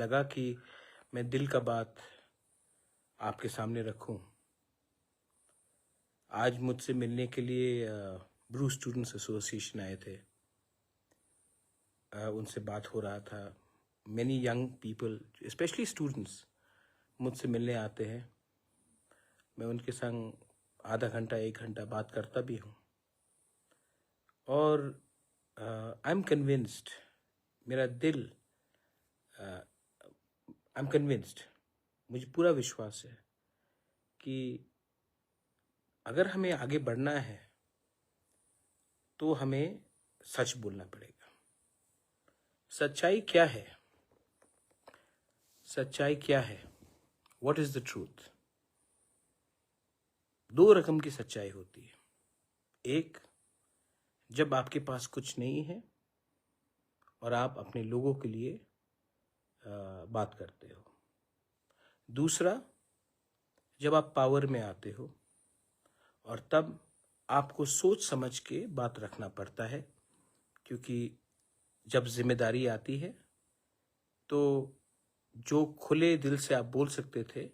लगा कि मैं दिल का बात आपके सामने रखूं। आज मुझसे मिलने के लिए ब्रू स्टूडेंट्स एसोसिएशन आए थे। उनसे बात हो रहा था। Many young people specially students मुझसे मिलने आते हैं। मैं उनके संग आधा घंटा 1 घंटा बात करता भी हूँ और आई एम कन्विंस्ड, मेरा दिल आई एम कन्विंस्ड, मुझे पूरा विश्वास है कि अगर हमें आगे बढ़ना है तो हमें सच बोलना पड़ेगा। सच्चाई क्या है? सच्चाई क्या है? What is the truth? 2 रकम की सच्चाई होती है। एक, जब आपके पास कुछ नहीं है और आप अपने लोगों के लिए बात करते हो। दूसरा, जब आप पावर में आते हो और तब आपको सोच समझ के बात रखना पड़ता है, क्योंकि जब जिम्मेदारी आती है तो जो खुले दिल से आप बोल सकते थे,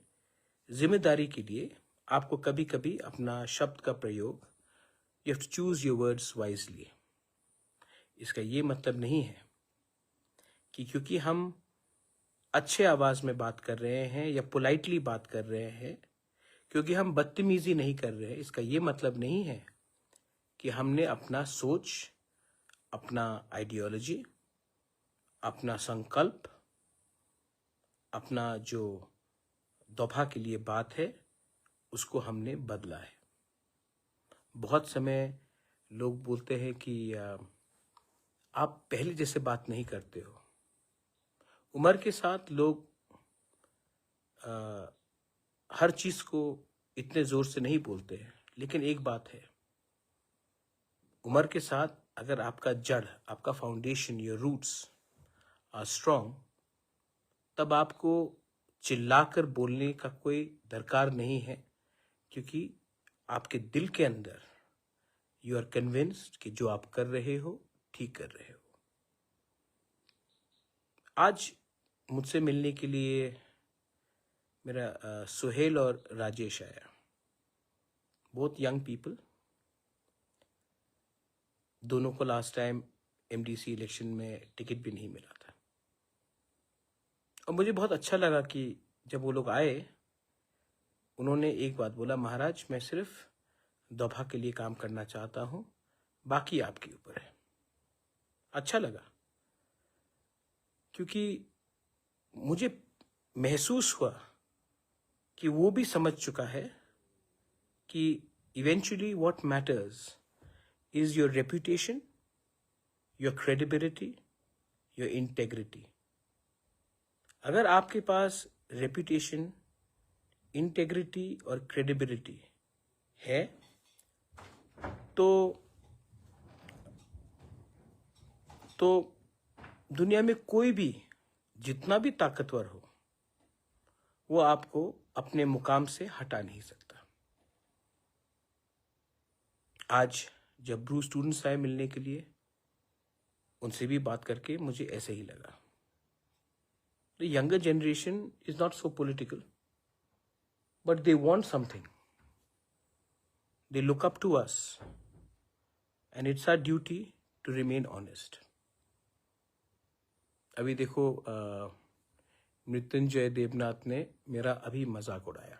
जिम्मेदारी के लिए आपको कभी कभी अपना शब्द का प्रयोग, you have to choose your words wisely. इसका ये मतलब नहीं है कि क्योंकि हम अच्छे आवाज में बात कर रहे हैं या पोलाइटली बात कर रहे हैं, क्योंकि हम बदतमीजी नहीं कर रहे हैं, इसका ये मतलब नहीं है कि हमने अपना सोच, अपना आइडियोलॉजी, अपना संकल्प, अपना जो दफा के लिए बात है उसको हमने बदला है। बहुत समय लोग बोलते हैं कि आप पहले जैसे बात नहीं करते हो। उम्र के साथ लोग हर चीज को इतने जोर से नहीं बोलते हैं, लेकिन एक बात है, उम्र के साथ अगर आपका जड़, आपका foundation, your roots are strong, तब आपको चिल्लाकर बोलने का कोई दरकार नहीं है, क्योंकि आपके दिल के अंदर यू आर कन्विंस्ड कि जो आप कर रहे हो ठीक कर रहे हो। आज मुझसे मिलने के लिए मेरा सुहेल और राजेश आया। बहुत यंग पीपल। दोनों को लास्ट टाइम एमडीसी इलेक्शन में टिकट भी नहीं मिला था और मुझे बहुत अच्छा लगा कि जब वो लोग आए, उन्होंने एक बात बोला, महाराज मैं सिर्फ दफा के लिए काम करना चाहता हूं, बाकी आपके ऊपर है। अच्छा लगा, क्योंकि मुझे महसूस हुआ कि वो भी समझ चुका है कि eventually what matters is your reputation, your credibility, your integrity. अगर आपके पास रेपुटेशन, इंटेग्रिटी और क्रेडिबिलिटी है तो दुनिया में कोई भी जितना भी ताकतवर हो, वो आपको अपने मुकाम से हटा नहीं सकता। आज जब ब्रू स्टूडेंट्स आए मिलने के लिए, उनसे भी बात करके मुझे ऐसे ही लगा। The younger generation is not so political, but they want something. They look up to us, and it's our duty to remain honest. अभी देखो, मृत्युंजय देवनाथ ने मेरा अभी मजाक उड़ाया।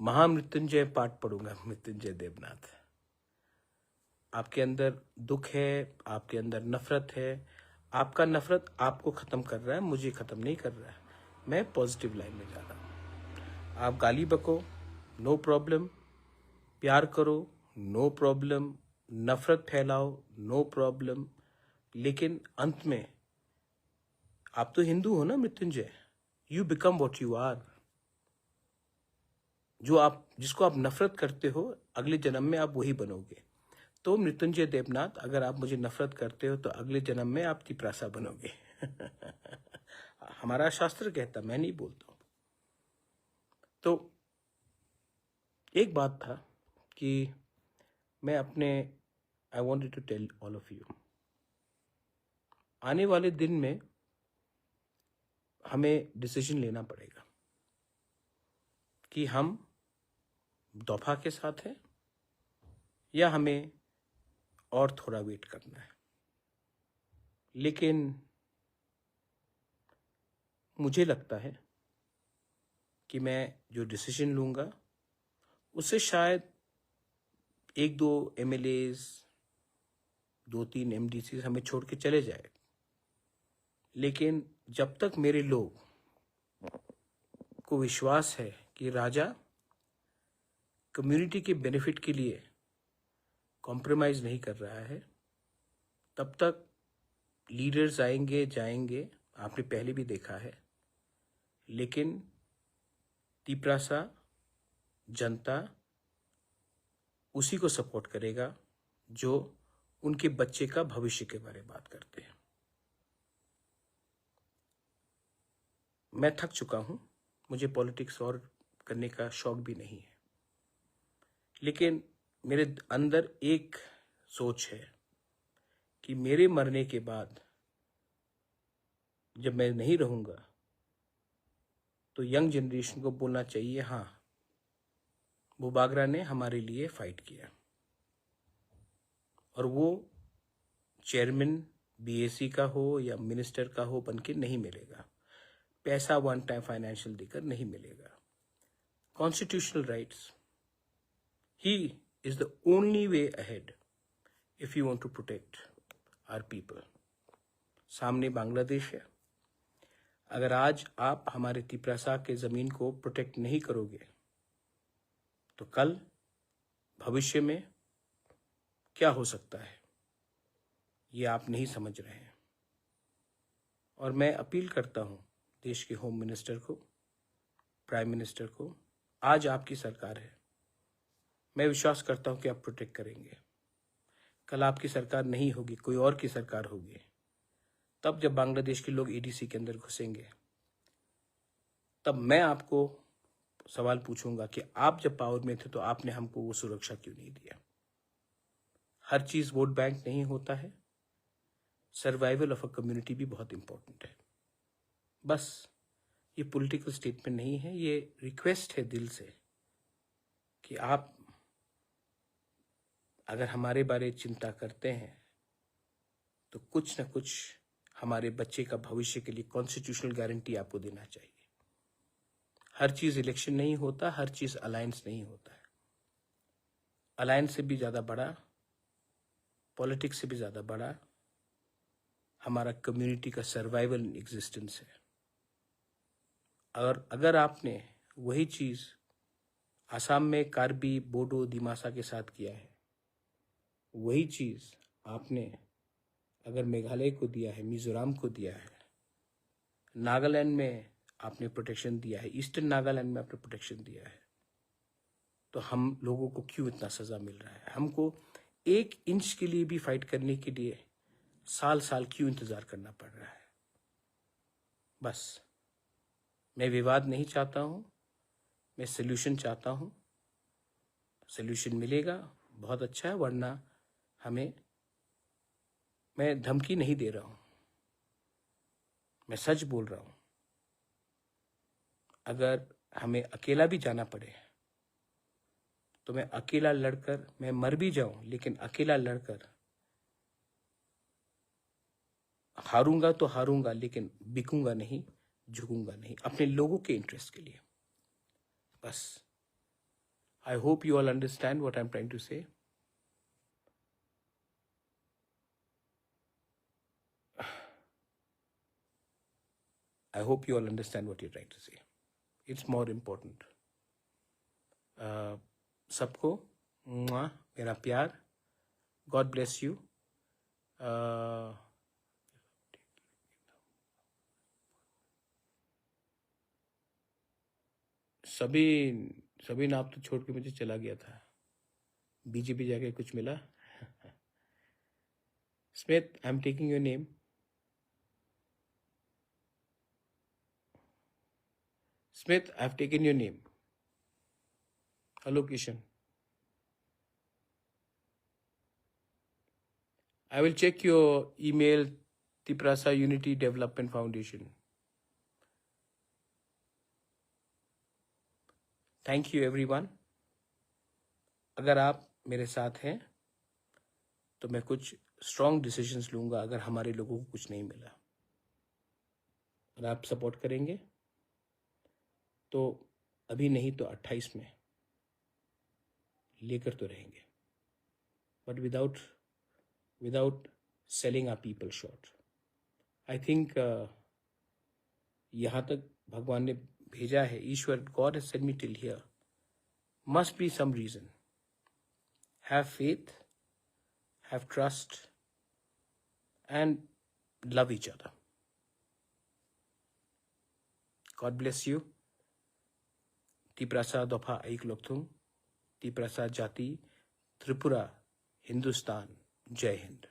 महामृत्युंजय पाठ पढ़ूंगा, मृत्युंजय देवनाथ। आपके अंदर दुख है, आपके अंदर नफरत है, आपका नफरत आपको खत्म कर रहा है, मुझे खत्म नहीं कर रहा है। मैं पॉजिटिव लाइन में जा रहा हूं। आप गाली बको, नो प्रॉब्लम। प्यार करो, नो प्रॉब्लम। नफरत फैलाओ, नो प्रॉब्लम। लेकिन अंत में आप तो हिंदू हो ना Mrityunjay, you become what you are. जिसको आप नफरत करते हो, अगले जन्म में आप वही बनोगे। तो मृत्युंजय देवनाथ, अगर आप मुझे नफरत करते हो तो अगले जन्म में आप तिप्रासा बनोगे। हमारा शास्त्र कहता, मैं नहीं बोलता हूं। तो एक बात था कि मैं I wanted to tell all of you, आने वाले दिन में हमें डिसीजन लेना पड़ेगा कि हम दफा के साथ हैं या हमें और थोड़ा वेट करना है। लेकिन मुझे लगता है कि मैं जो डिसीजन लूँगा उससे शायद 1-2 MLAs, 2-3 MDCs हमें छोड़ के चले जाए, लेकिन जब तक मेरे लोग को विश्वास है कि राजा कम्युनिटी के बेनिफिट के लिए कॉम्प्रोमाइज़ नहीं कर रहा है, तब तक लीडर्स आएंगे जाएंगे, आपने पहले भी देखा है, लेकिन तिपरासा जनता उसी को सपोर्ट करेगा जो उनके बच्चे का भविष्य के बारे में बात करते हैं। मैं थक चुका हूं, मुझे पॉलिटिक्स और करने का शौक भी नहीं है, लेकिन मेरे अंदर एक सोच है कि मेरे मरने के बाद जब मैं नहीं रहूंगा तो यंग जनरेशन को बोलना चाहिए, हाँ बुबागरा ने हमारे लिए फाइट किया, और वो चेयरमैन BAC का हो या मिनिस्टर का हो बन के नहीं मिलेगा, पैसा वन टाइम फाइनेंशियल देकर नहीं मिलेगा। कॉन्स्टिट्यूशनल राइट्स ही is the only way ahead if you want to protect our people. सामने बांग्लादेश है, अगर आज आप हमारे तिपरासा के ज़मीन को प्रोटेक्ट नहीं करोगे तो कल भविष्य में क्या हो सकता है ये आप नहीं समझ रहे हैं। और मैं अपील करता हूं देश के होम मिनिस्टर को, प्राइम मिनिस्टर को, आज आपकी सरकार है, मैं विश्वास करता हूं कि आप प्रोटेक्ट करेंगे। कल आपकी सरकार नहीं होगी, कोई और की सरकार होगी, तब जब बांग्लादेश के लोग ADC के अंदर घुसेंगे तब मैं आपको सवाल पूछूंगा कि आप जब पावर में थे तो आपने हमको वो सुरक्षा क्यों नहीं दिया। हर चीज वोट बैंक नहीं होता है, सर्वाइवल ऑफ अ कम्युनिटी भी बहुत इंपॉर्टेंट है। बस ये पॉलिटिकल स्टेटमेंट नहीं है, ये रिक्वेस्ट है दिल से कि आप अगर हमारे बारे चिंता करते हैं तो कुछ न कुछ हमारे बच्चे का भविष्य के लिए कॉन्स्टिट्यूशनल गारंटी आपको देना चाहिए। हर चीज इलेक्शन नहीं होता, हर चीज अलायंस नहीं होता है। अलायंस से भी ज्यादा बड़ा, पॉलिटिक्स से भी ज्यादा बड़ा हमारा कम्युनिटी का सर्वाइवल इन एग्जिस्टेंस है। और अगर आपने वही चीज आसाम में कार्बी, बोडो, दिमासा के साथ किया है, वही चीज आपने अगर मेघालय को दिया है, मिजोरम को दिया है, नागालैंड में आपने प्रोटेक्शन दिया है, ईस्टर्न नागालैंड में आपने प्रोटेक्शन दिया है, तो हम लोगों को क्यों इतना सजा मिल रहा है? हमको 1 इंच के लिए भी फाइट करने के लिए साल साल क्यों इंतजार करना पड़ रहा है? बस मैं विवाद नहीं चाहता हूं, मैं सोल्यूशन चाहता हूं। सोल्यूशन मिलेगा बहुत अच्छा है, वरना हमें, मैं धमकी नहीं दे रहा हूं, मैं सच बोल रहा हूं, अगर हमें अकेला भी जाना पड़े तो मैं अकेला लड़कर, मैं मर भी जाऊं लेकिन अकेला लड़कर हारूंगा तो हारूंगा, लेकिन बिकूंगा नहीं, झुकूंगा नहीं, अपने लोगों के इंटरेस्ट के लिए। बस I hope you all understand what I am trying to say. I hope you all understand what you're trying to say. It's more important. सबको मेरा प्यार, God bless you. सभी नाम तो छोड़ के मुझे चला गया था, BJP जाके कुछ मिला। Smith, I'm taking your name. Smith, I've taken your name. Hello, Kishan. I will check your email, Tiprasa Unity Development Foundation. Thank you everyone. अगर आप मेरे साथ हैं तो मैं कुछ स्ट्रॉन्ग डिसीजंस लूँगा अगर हमारे लोगों को कुछ नहीं मिला, और आप सपोर्ट करेंगे तो अभी नहीं तो 28 में लेकर तो रहेंगे, but without selling our people short. I think यहाँ तक भगवान ने भेजा है, ईश्वर, God has sent me till here, must be some reason. Have faith, have trust and love each other. God bless you. तिप्रसा दफा एक लोकथुम, तिप्रसा जाति, त्रिपुरा, हिंदुस्तान, जय हिंद।